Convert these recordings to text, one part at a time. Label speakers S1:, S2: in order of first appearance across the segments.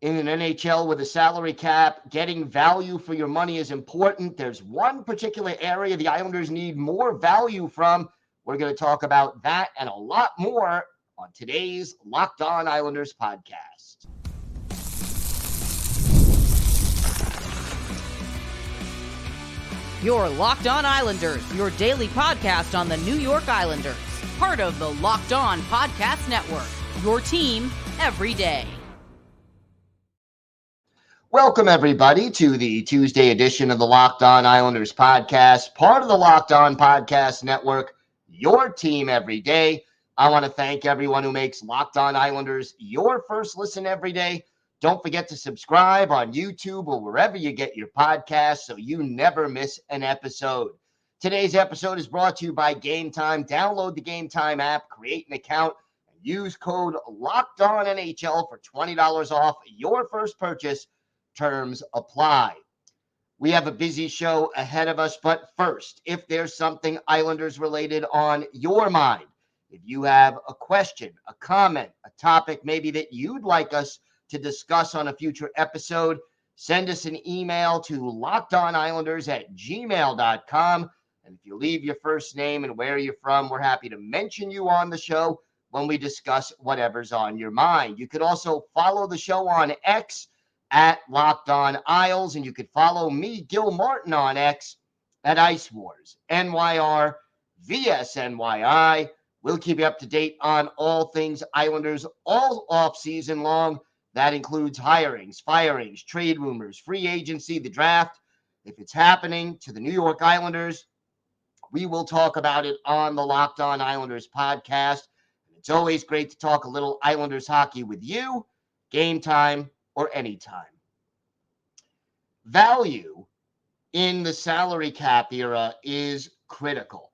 S1: in an NHL with a salary cap, getting value for your money is important. There's one particular area the Islanders need more value from. We're going to talk about that and a lot more on today's Locked On Islanders podcast.
S2: Your Locked On Islanders, your daily podcast on the New York Islanders. Part of the Locked On Podcast Network, your team every day.
S1: Welcome, everybody, to the Tuesday edition of the Locked On Islanders podcast, part of the Locked On Podcast Network, your team every day. I want to thank everyone who makes Locked On Islanders your first listen every day. Don't forget to subscribe on YouTube or wherever you get your podcasts so you never miss an episode. Today's episode is brought to you by Game Time. Download the Game Time app, create an account, and use code LOCKEDONNHL for $20 off your first purchase. Terms apply. We have a busy show ahead of us, but first, if there's something Islanders related on your mind, if you have a question, a comment, a topic maybe that you'd like us to discuss on a future episode, send us an email to lockedonislanders@gmail.com. And if you leave your first name and where you're from, we're happy to mention you on the show when we discuss whatever's on your mind. You could also follow the show on X at Locked On Isles, and you could follow me, Gil Martin, on X at Ice Wars, NYR, VSNYI. We'll keep you up to date on all things Islanders all off season long. That includes hirings, firings, trade rumors, free agency, the draft. If it's happening to the New York Islanders, we will talk about it on the Locked On Islanders podcast. It's always great to talk a little Islanders hockey with you, game time or anytime. Value in the salary cap era is critical.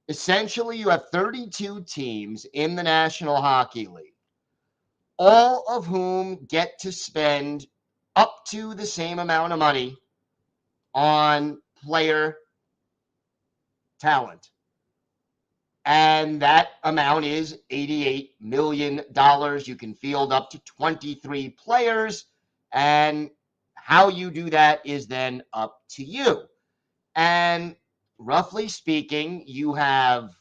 S1: Essentially, you have 32 teams in the National Hockey League, all of whom get to spend up to the same amount of money on player talent. And that amount is $88 million. You can field up to 23 players, and how you do that is then up to you. And roughly speaking, you have,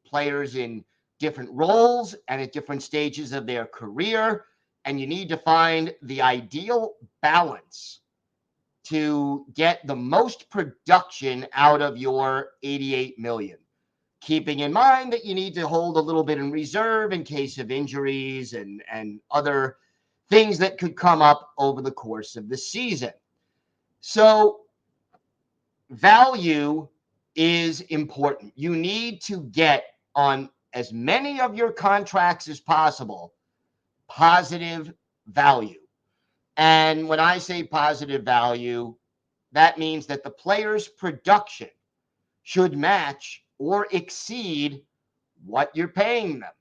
S1: players in different roles and at different stages of their career, and you need to find the ideal balance to get the most production out of your $88 million. Keeping in mind that you need to hold a little bit in reserve in case of injuries and other things that could come up over the course of the season. So value is important. You need to get on as many of your contracts as possible positive value. And when I say positive value, that means that the player's production should match or exceed what you're paying them.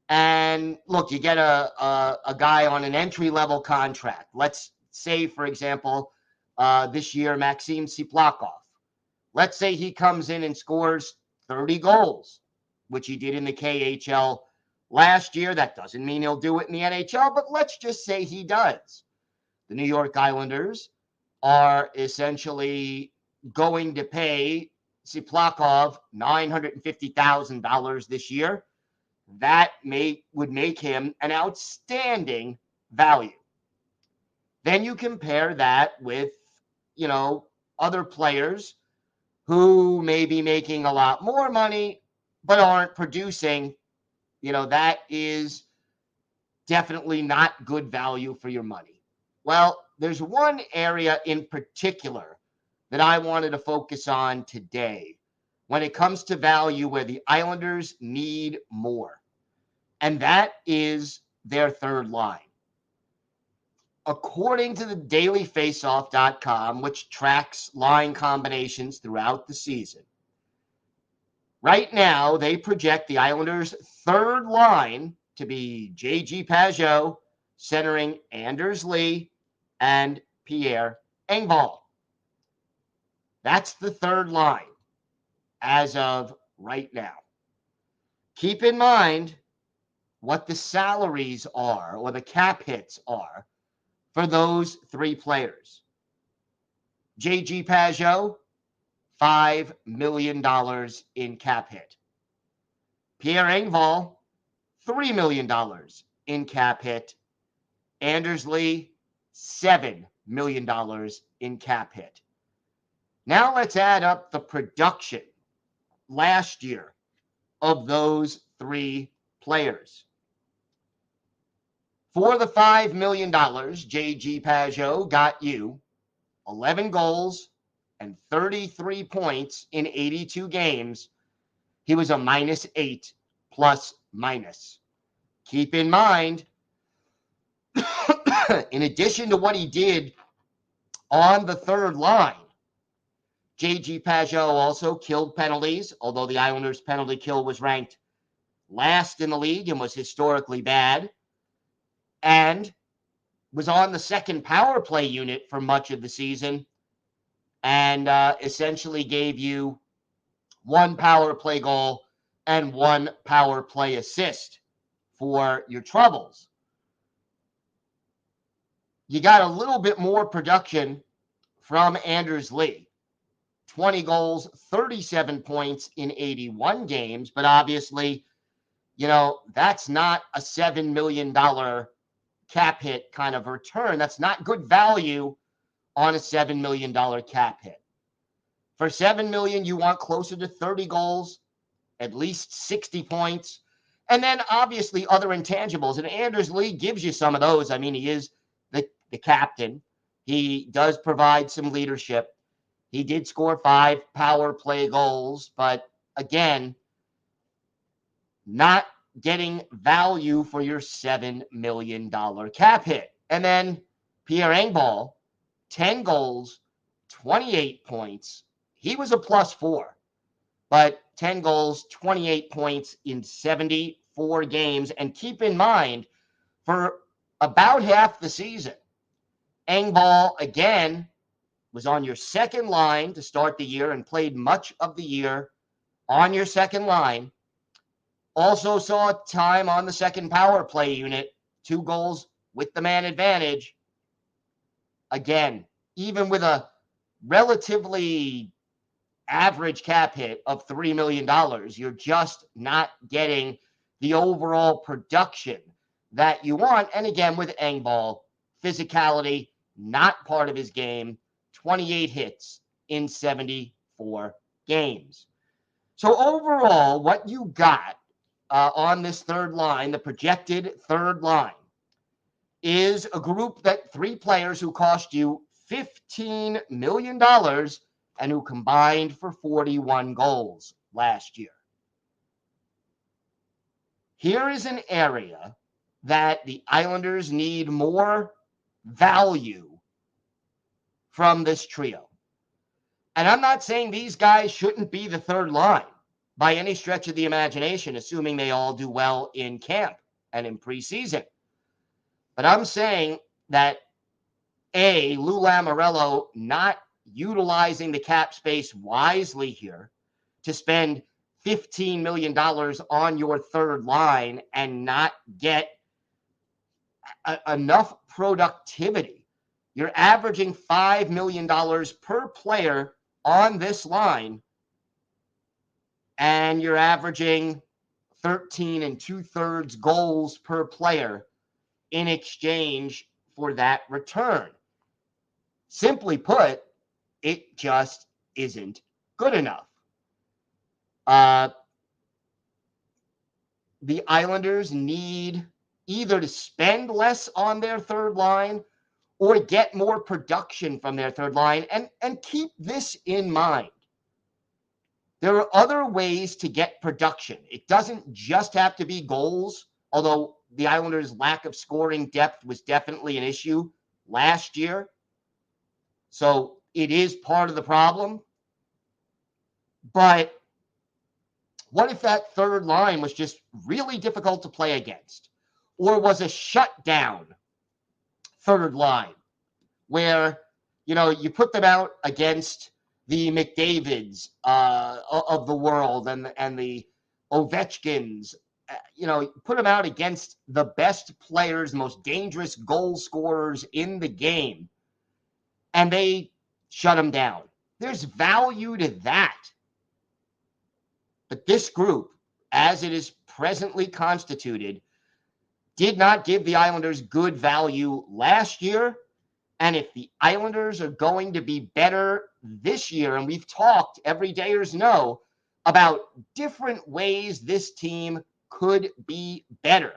S1: And look, you get a guy on an entry-level contract. Let's say, for example, this year, Maxim Tsiplakov. Let's say he comes in and scores 30 goals, which he did in the KHL last year. That doesn't mean he'll do it in the NHL, but let's just say he does. The New York Islanders are essentially going to pay Tsiplakov $950,000 this year. That would make him an outstanding value. Then you compare that with, other players who may be making a lot more money but aren't producing. That is definitely not good value for your money. Well, there's one area in particular that I wanted to focus on today when it comes to value where the Islanders need more, and that is their third line. According to the dailyfaceoff.com, which tracks line combinations throughout the season, right now they project the Islanders' third line to be J.G. Pageau, centering Anders Lee and Pierre Engvall. That's the third line as of right now. Keep in mind, what the salaries are or the cap hits are for those three players. J.G. Pageau, $5 million in cap hit. Pierre Engvall, $3 million in cap hit. Anders Lee, $7 million in cap hit. Now let's add up the production last year of those three players. For the $5 million, J.G. Pageau got you 11 goals and 33 points in 82 games. He was a -8 plus minus. Keep in mind, in addition to what he did on the third line, J.G. Pageau also killed penalties, although the Islanders' penalty kill was ranked last in the league and was historically bad, and was on the second power play unit for much of the season, and essentially gave you 1 power play goal and 1 power play assist for your troubles. You got a little bit more production from Anders Lee. 20 goals, 37 points in 81 games, but obviously, that's not a $7 million cap hit kind of return. That's not good value on a $7 million cap hit. For $7 million, you want closer to 30 goals, at least 60 points, and then obviously other intangibles. And Anders Lee gives you some of those. I mean, he is the captain. He does provide some leadership. He did score 5 power play goals, but again, not getting value for your $7 million cap hit. And then Pierre Engvall, 10 goals, 28 points. He was a +4, but 10 goals, 28 points in 74 games. And keep in mind, for about half the season, Engvall, again, was on your second line to start the year and played much of the year on your second line. Also saw time on the second power play unit, 2 goals with the man advantage. Again, even with a relatively average cap hit of $3 million, you're just not getting the overall production that you want. And again, with Engvall, physicality, not part of his game, 28 hits in 74 games. So overall, what you got on this third line, the projected third line, is a group that 3 players who cost you $15 million and who combined for 41 goals last year. Here is an area that the Islanders need more value from this trio. And I'm not saying these guys shouldn't be the third line by any stretch of the imagination, assuming they all do well in camp and in preseason. But I'm saying that, A, Lou Lamoriello not utilizing the cap space wisely here to spend $15 million on your third line and not get enough productivity. You're averaging $5 million per player on this line, and you're averaging 13 2/3 goals per player in exchange for that return. Simply put, it just isn't good enough. The Islanders need either to spend less on their third line or get more production from their third line. And keep this in mind. There are other ways to get production. It doesn't just have to be goals, although the Islanders' lack of scoring depth was definitely an issue last year. So it is part of the problem. But what if that third line was just really difficult to play against, or was a shutdown third line where, you put them out against the McDavids of the world and the Ovechkins put them out against the best players, most dangerous goal scorers in the game, and they shut them down. There's value to that. But this group, as it is presently constituted, did not give the Islanders good value last year. And if the Islanders are going to be better this year, and we've talked, everydayers know, about different ways this team could be better,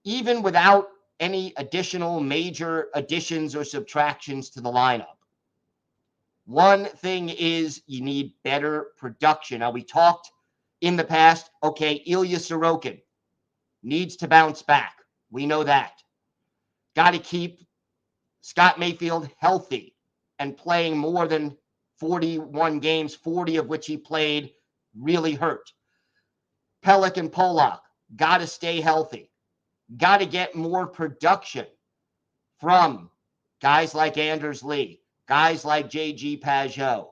S1: even without any additional major additions or subtractions to the lineup. One thing is you need better production. Now, we talked in the past, okay, Ilya Sorokin needs to bounce back. We know that. Got to keep Scott Mayfield healthy and playing more than 41 games, 40 of which he played really hurt. Pelech and Polak got to stay healthy. Got to get more production from guys like Anders Lee, guys like J.G. Pageau,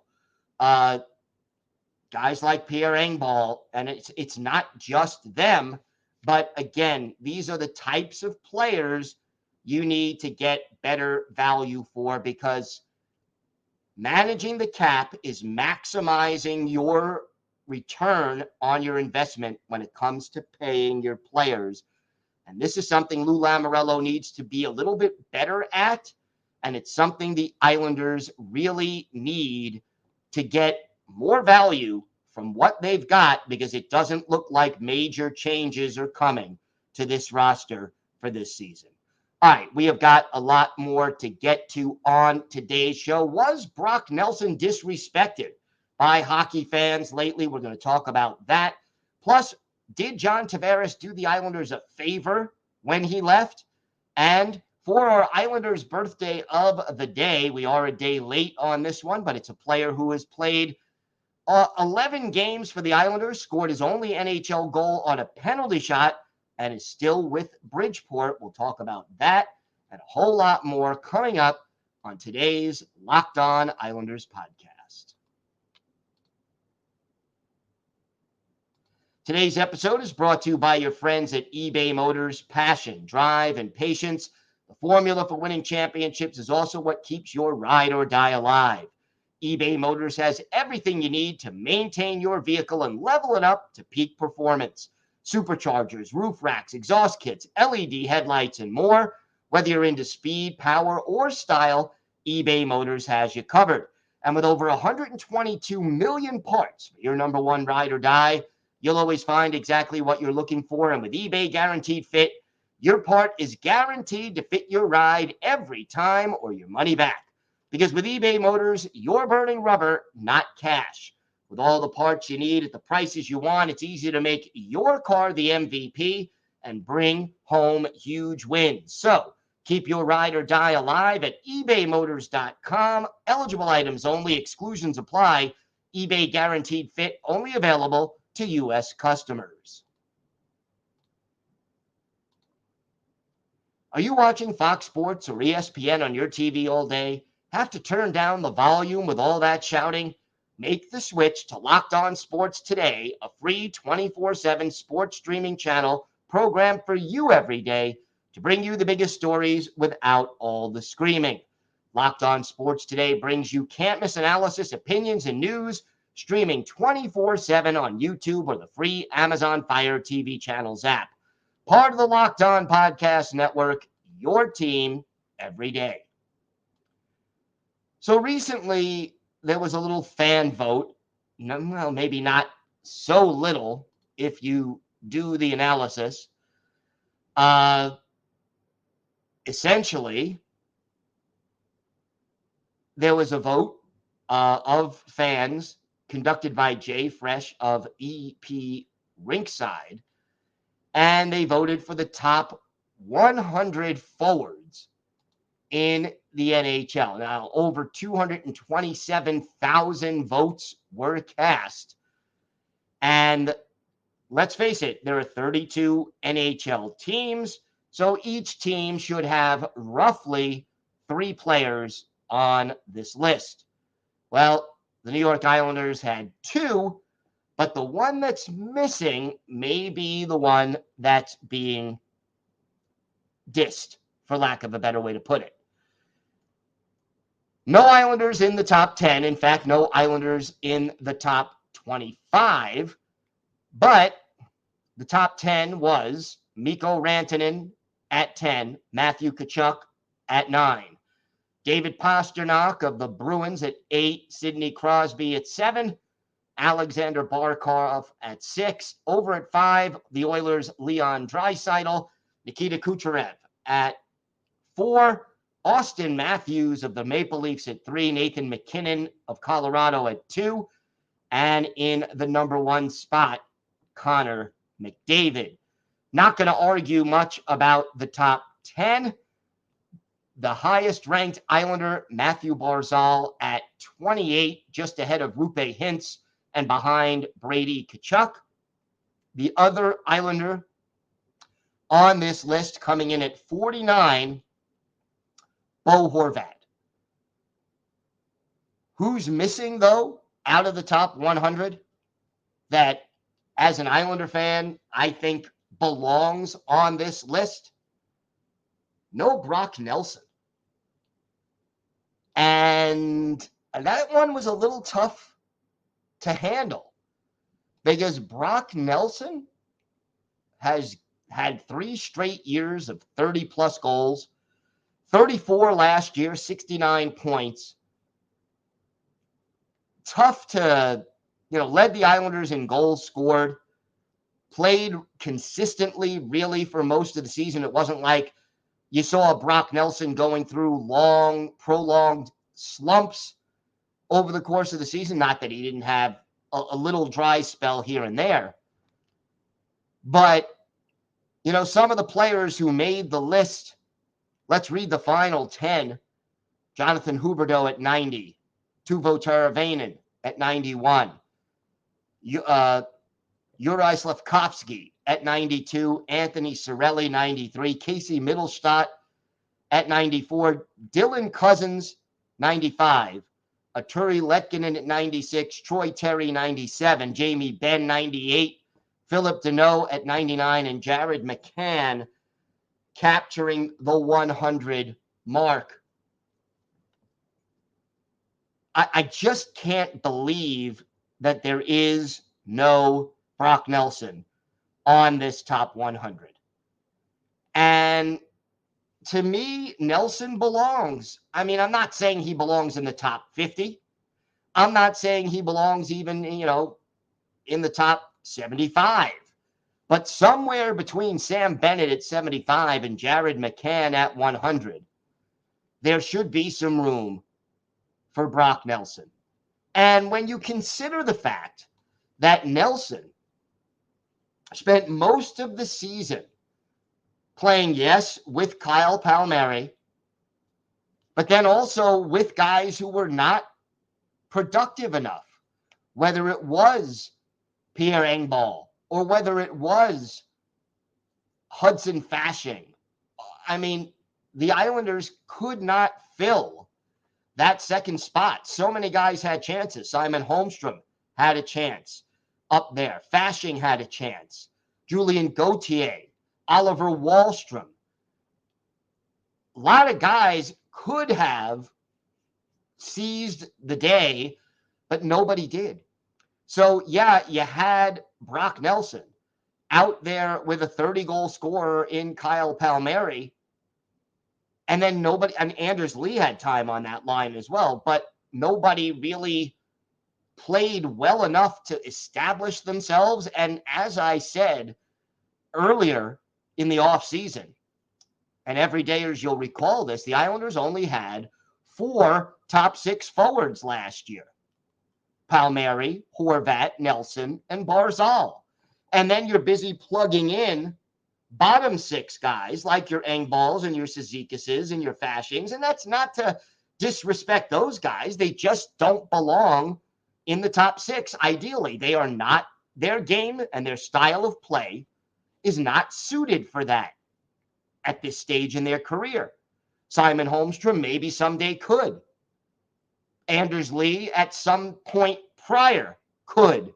S1: guys like Pierre Engvall, and it's not just them, but again, these are the types of players you need to get better value for, because managing the cap is maximizing your return on your investment when it comes to paying your players. And this is something Lou Lamoriello needs to be a little bit better at, and it's something the Islanders really need to get more value from what they've got, because it doesn't look like major changes are coming to this roster for this season. All right, we have got a lot more to get to on today's show. Was Brock Nelson disrespected by hockey fans lately? We're going to talk about that. Plus, did John Tavares do the Islanders a favor when he left? And for our Islanders birthday of the day, we are a day late on this one, but it's a player who has played 11 games for the Islanders, scored his only NHL goal on a penalty shot, and is still with Bridgeport. We'll talk about that and a whole lot more coming up on today's Locked On Islanders podcast. Today's episode is brought to you by your friends at eBay Motors. Passion, drive, and patience. The formula for winning championships is also what keeps your ride or die alive. eBay Motors has everything you need to maintain your vehicle and level it up to peak performance. Superchargers, roof racks, exhaust kits, LED headlights, and more. Whether you're into speed, power, or style, eBay Motors has you covered. And with over 122 million parts for your number one ride or die, you'll always find exactly what you're looking for. And with eBay Guaranteed Fit, your part is guaranteed to fit your ride every time or your money back. Because with eBay Motors, you're burning rubber, not cash. With all the parts you need at the prices you want, it's easy to make your car the MVP and bring home huge wins. So keep your ride or die alive at ebaymotors.com. Eligible items only. Exclusions apply. eBay Guaranteed Fit only available to U.S. customers. Are you watching Fox Sports or ESPN on your TV all day? Have to turn down the volume with all that shouting? Make the switch to Locked On Sports Today, a free 24/7 sports streaming channel programmed for you every day to bring you the biggest stories without all the screaming. Locked On Sports Today brings you can't-miss analysis, opinions, and news, streaming 24/7 on YouTube or the free Amazon Fire TV channels app. Part of the Locked On Podcast Network, your team every day. So recently, there was a little fan vote. Well, maybe not so little if you do the analysis. Essentially, there was a vote of fans conducted by Jay Fresh of EP Rinkside, and they voted for the top 100 forwards in the NHL. Now, over 227,000 votes were cast. And let's face it, there are 32 NHL teams, so each team should have roughly 3 players on this list. Well, the New York Islanders had 2, But the one that's missing may be the one that's being dissed, for lack of a better way to put it. No Islanders in the top 10. In fact, no Islanders in the top 25. But the top 10 was Mikko Rantanen at 10, Matthew Tkachuk at 9, David Pastrnak of the Bruins at 8, Sidney Crosby at 7, Alexander Barkov at 6. Over at 5, the Oilers' Leon Draisaitl, Nikita Kucherov at 4, Austin Matthews of the Maple Leafs at 3, Nathan MacKinnon of Colorado at 2, and in the number 1 spot, Connor McDavid. Not going to argue much about the top 10. The highest ranked Islander, Matthew Barzal at 28, just ahead of Roope Hintz and behind Brady Tkachuk. The other Islander on this list coming in at 49, Bo Horvat. Who's missing, though, out of the top 100 that, as an Islander fan, I think belongs on this list? No Brock Nelson. And that one was a little tough to handle because Brock Nelson has had 3 straight years of 30-plus goals, 34 last year, 69 points. Tough to, led the Islanders in goals scored, played consistently really for most of the season. It wasn't like you saw Brock Nelson going through long, prolonged slumps over the course of the season. Not that he didn't have a little dry spell here and there. But, some of the players who made the list, let's read the final 10. Jonathan Huberdeau at 90. Teuvo Teravainen at 91. Juraj Slafkovsky at 92. Anthony Cirelli, 93. Casey Middlestat at 94. Dylan Cousins, 95. Arturi Letkinen at 96. Troy Terry, 97. Jamie Benn, 98. Philip Deneau at 99. And Jared McCann capturing the 100 mark. I just can't believe that there is no Brock Nelson on this top 100. And to me, Nelson belongs. I mean, I'm not saying he belongs in the top 50. I'm not saying he belongs even, in the top 75. But somewhere between Sam Bennett at 75 and Jared McCann at 100, there should be some room for Brock Nelson. And when you consider the fact that Nelson spent most of the season playing, yes, with Kyle Palmieri, but then also with guys who were not productive enough, whether it was Pierre Engvall or whether it was Hudson Fasching. I mean, the Islanders could not fill that second spot. So many guys had chances. Simon Holmstrom had a chance up there. Fasching had a chance. Julien Gauthier, Oliver Wahlstrom. A lot of guys could have seized the day, but nobody did. So, yeah, you had Brock Nelson out there with a 30-goal scorer in Kyle Palmieri. And then nobody, and Anders Lee had time on that line as well, but nobody really played well enough to establish themselves. And as I said earlier in the offseason, and everydayers, you'll recall this, the Islanders only had 4 top 6 forwards last year. Palmieri, Horvat, Nelson, and Barzal. And then you're busy plugging in bottom 6 guys like your Engvalls and your Cizicases and your Faschings. And that's not to disrespect those guys. They just don't belong in the top 6. Ideally, they are not, their game and their style of play is not suited for that at this stage in their career. Simon Holmstrom maybe someday could. Anders Lee at some point prior could,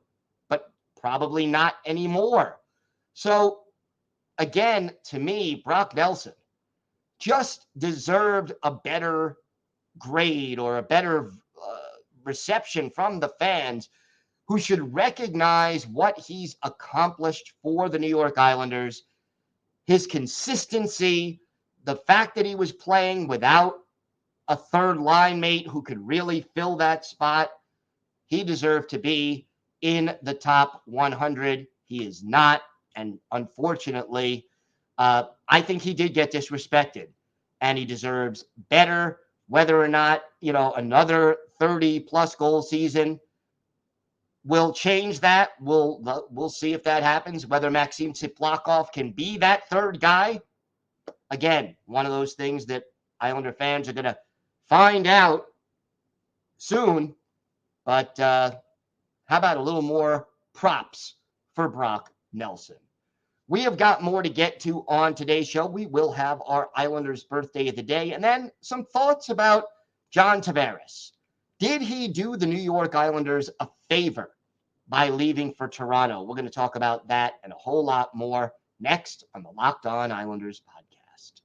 S1: but probably not anymore. So again, to me, Brock Nelson just deserved a better grade or a better reception from the fans, who should recognize what he's accomplished for the New York Islanders, his consistency, the fact that he was playing without a third line mate who could really fill that spot. He deserved to be in the top 100. He is not. And unfortunately, I think he did get disrespected, and he deserves better. Whether or not, another 30-plus goal season will change that. We'll see if that happens, whether Maxim Tsiplakov can be that third guy. Again, one of those things that Islander fans are going to find out soon. But how about a little more props for Brock Nelson? We have got more to get to on today's show. We will have our Islanders birthday of the day, and then some thoughts about John Tavares. Did he do the New York Islanders a favor by leaving for Toronto? We're going to talk about that and a whole lot more next on the Locked On Islanders podcast.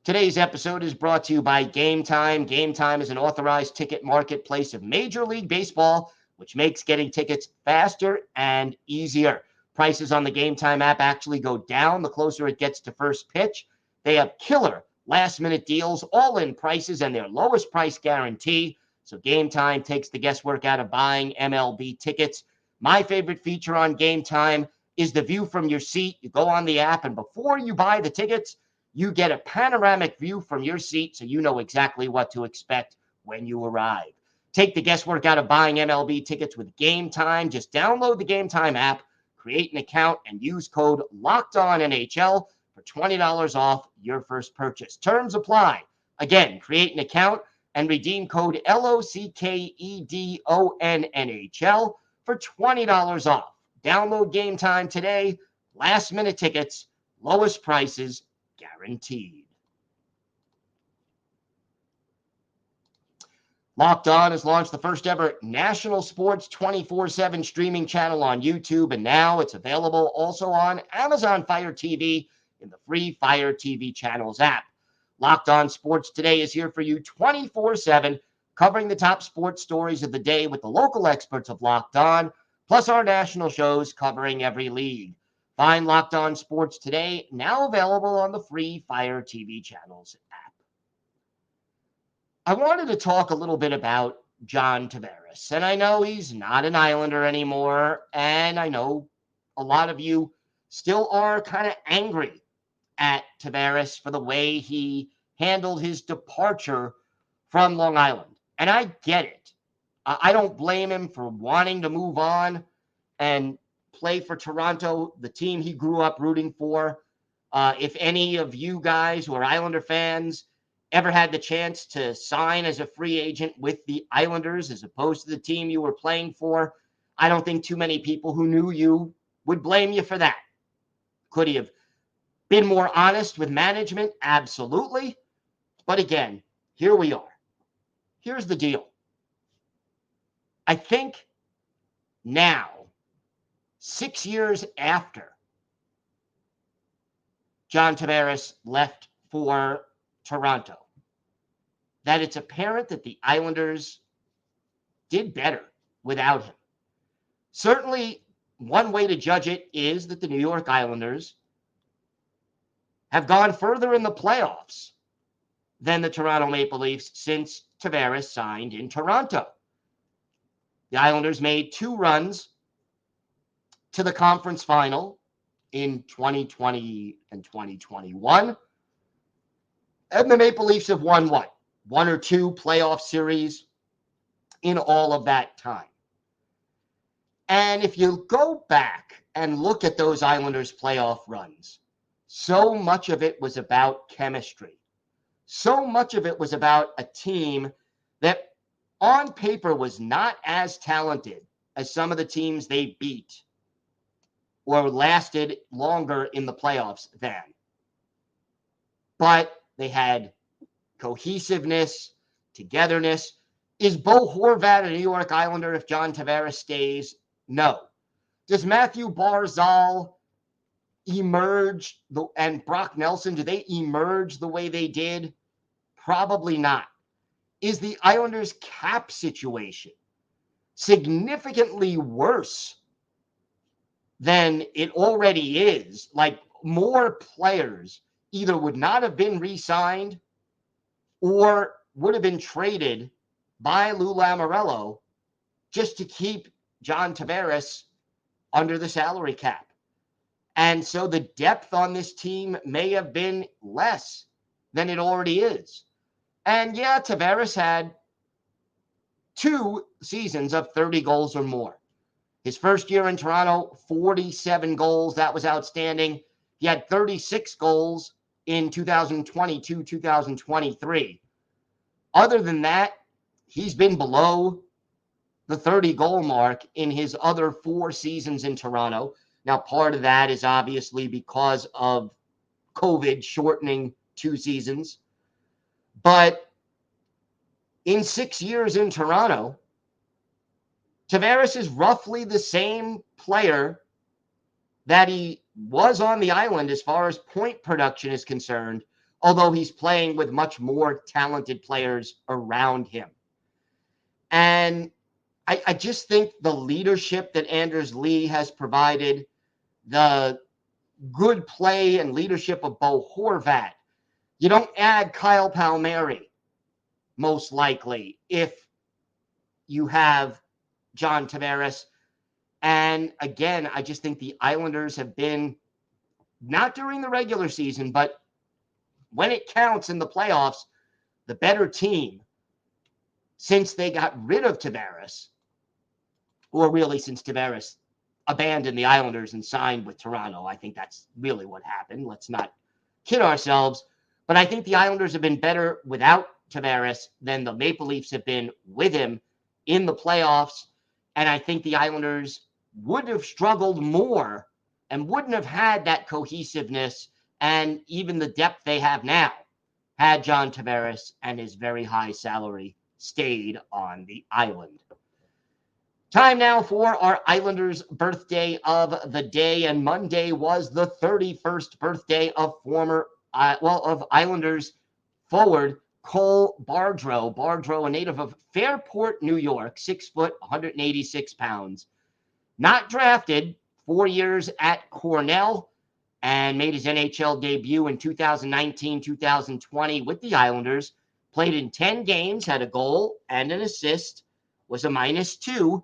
S1: Today's episode is brought to you by Game Time. Game Time is an authorized ticket marketplace of Major League Baseball, which makes getting tickets faster and easier. Prices on the Game Time app actually go down the closer it gets to first pitch. They have killer last-minute deals, all-in prices, and their lowest price guarantee. So Game Time takes the guesswork out of buying MLB tickets. My favorite feature on Game Time is the view from your seat. You go on the app, and before you buy the tickets, you get a panoramic view from your seat so you know exactly what to expect when you arrive. Take the guesswork out of buying MLB tickets with Game Time. Just download the Game Time app, create an account, and use code LOCKEDONNHL for $20 off your first purchase. Terms apply. Again, create an account and redeem code LOCKEDONNHL for $20 off. Download Game Time today. Last-minute tickets, lowest prices guaranteed. Locked On has launched the first ever national sports 24/7 streaming channel on YouTube, and now it's available also on Amazon Fire TV in the free Fire TV channels app. Locked On Sports Today is here for you 24/7, covering the top sports stories of the day with the local experts of Locked On, plus our national shows covering every league. Find Locked On Sports Today, now available on the free Fire TV channels app. I wanted to talk a little bit about John Tavares, and I know he's not an Islander anymore, and I know a lot of you still are kind of angry at Tavares for the way he handled his departure from Long Island, and I get it. I don't blame him for wanting to move on and play for Toronto, the team he grew up rooting for. If any of you guys who are Islander fans ever had the chance to sign as a free agent with the Islanders as opposed to the team you were playing for, I don't think too many people who knew you would blame you for that. Could he have been more honest with management? Absolutely. But again, here we are. Here's the deal. I think now, 6 years after John Tavares left for Toronto, that it's apparent that the Islanders did better without him. Certainly, one way to judge it is that the New York Islanders have gone further in the playoffs than the Toronto Maple Leafs since Tavares signed in Toronto. The Islanders made 2 runs to the conference final in 2020 and 2021. And the Maple Leafs have won what? 1 or 2 playoff series in all of that time. And if you go back and look at those Islanders playoff runs, so much of it was about chemistry. So much of it was about a team that on paper was not as talented as some of the teams they beat or lasted longer in the playoffs than. But they had cohesiveness, togetherness. Is Bo Horvat a New York Islander if John Tavares stays? No. Does Matthew Barzal emerge, and Brock Nelson, do they emerge the way they did? Probably not. Is the Islanders' cap situation significantly worse than it already is? Like, more players either would not have been re-signed or would have been traded by Lou Lamoriello just to keep John Tavares under the salary cap. And so the depth on this team may have been less than it already is. And yeah, Tavares had 2 seasons of 30 goals or more. His first year in Toronto, 47 goals. That was outstanding. He had 36 goals in 2022, 2023. Other than that, he's been below the 30-goal mark in his other 4 seasons in Toronto. Now, part of that is obviously because of COVID shortening 2 seasons. But in 6 years in Toronto, Tavares is roughly the same player that he was on the island as far as point production is concerned, although he's playing with much more talented players around him. And I just think the leadership that Anders Lee has provided, the good play and leadership of Bo Horvat. You don't add Kyle Palmieri, most likely, if you have John Tavares. And again, I just think the Islanders have been, not during the regular season, but when it counts in the playoffs, the better team since they got rid of Tavares, or really since Tavares abandoned the Islanders and signed with Toronto. I think that's really what happened. Let's not kid ourselves. But I think the Islanders have been better without Tavares than the Maple Leafs have been with him in the playoffs. And I think the Islanders would have struggled more and wouldn't have had that cohesiveness and even the depth they have now had John Tavares and his very high salary stayed on the island. Time now for our Islanders birthday of the day, and Monday was the 31st birthday of of Islanders forward Cole Bardreau. Bardreau, a native of Fairport, New York, 6 foot, 186 pounds. Not drafted, 4 years at Cornell, and made his NHL debut in 2019-2020 with the Islanders. Played in 10 games, had a goal and an assist, was a -2.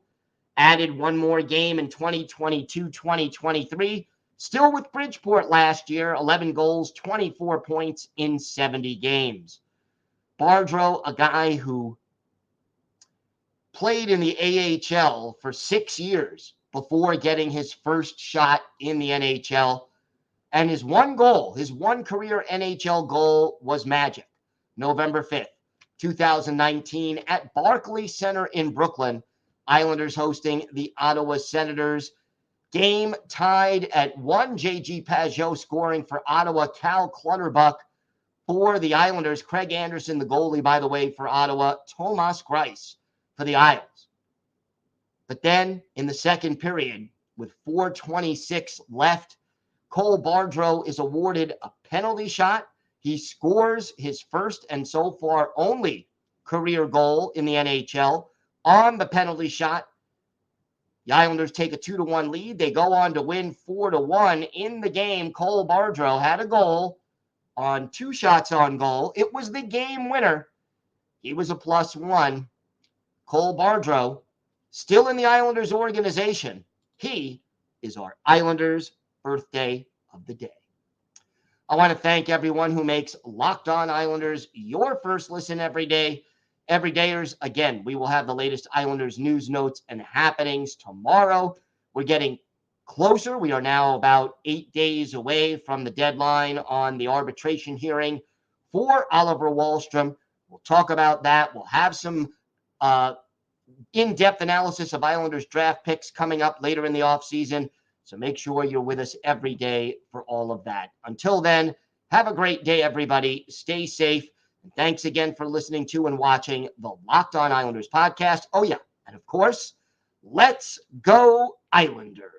S1: Added 1 more game in 2022-2023. Still with Bridgeport last year, 11 goals, 24 points in 70 games. Bardreau, a guy who played in the AHL for 6 years before getting his first shot in the NHL. And his one goal, his one career NHL goal was magic. November 5th, 2019 at Barclays Center in Brooklyn. Islanders hosting the Ottawa Senators. Game tied at 1. J.G. Pageau scoring for Ottawa. Cal Clutterbuck for the Islanders. Craig Anderson, the goalie, by the way, for Ottawa. Tomas Greiss for the Isles. But then in the second period, with 4:26 left, Cole Bardreau is awarded a penalty shot. He scores his first and so far only career goal in the NHL on the penalty shot. The Islanders take a 2-1 lead. They go on to win 4-1 in the game. Cole Bardreau had a goal on 2 shots on goal. It was the game winner. He was a +1. Cole Bardreau, still in the Islanders organization. He is our Islanders birthday of the day. I want to thank everyone who makes Locked On Islanders your first listen every day. Everydayers, again, we will have the latest Islanders news, notes, and happenings tomorrow. We're getting closer. We are now about 8 days away from the deadline on the arbitration hearing for Oliver Wahlstrom. We'll talk about that. We'll have some in-depth analysis of Islanders draft picks coming up later in the offseason. So make sure you're with us every day for all of that. Until then, have a great day, everybody. Stay safe. And thanks again for listening to and watching the Locked On Islanders podcast. Oh, yeah. And of course, let's go Islanders.